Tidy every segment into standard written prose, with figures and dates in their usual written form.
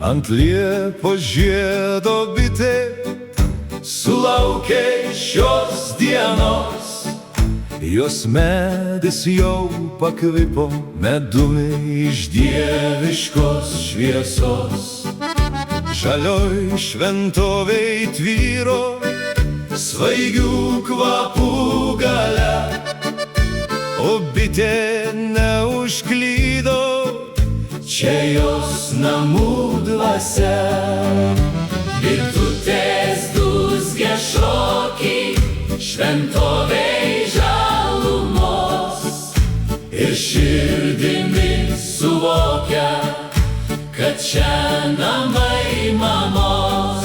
Ant liepos žiedo bitė sulaukė šios dienos. Jos medis jau pakvipo medumi iš dieviškos šviesos. Žalioj šventovėj tvyro svaigių kvapų galia, o bitė neužklydo, čia jos namų dvasia. Bitutės dūzgia šokį šventovėj žalumos ir širdimi suvokia, kad čia namai mamos.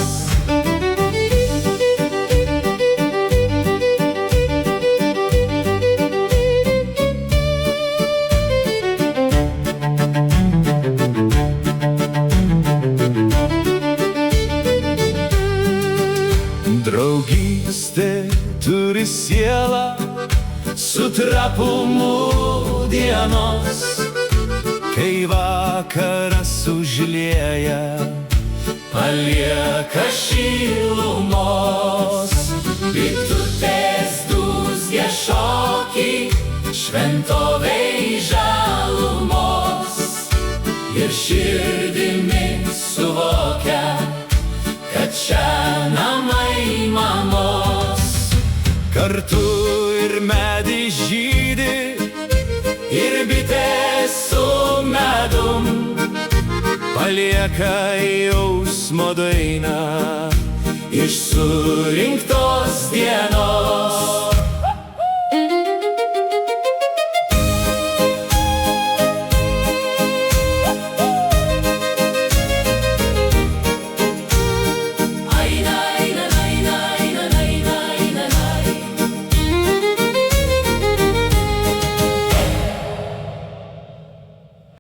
Draugystė turi sielą su trapumu dienos, kai vakaras užlieja, palieka šilumos. Bitutės dūzgia šokį šventovėj žalumos ir širdimi suvokia, kad čia namai mamos. Kartu ir medis žydi, ir bitės su medum palieka jausmo dainą iš surinkto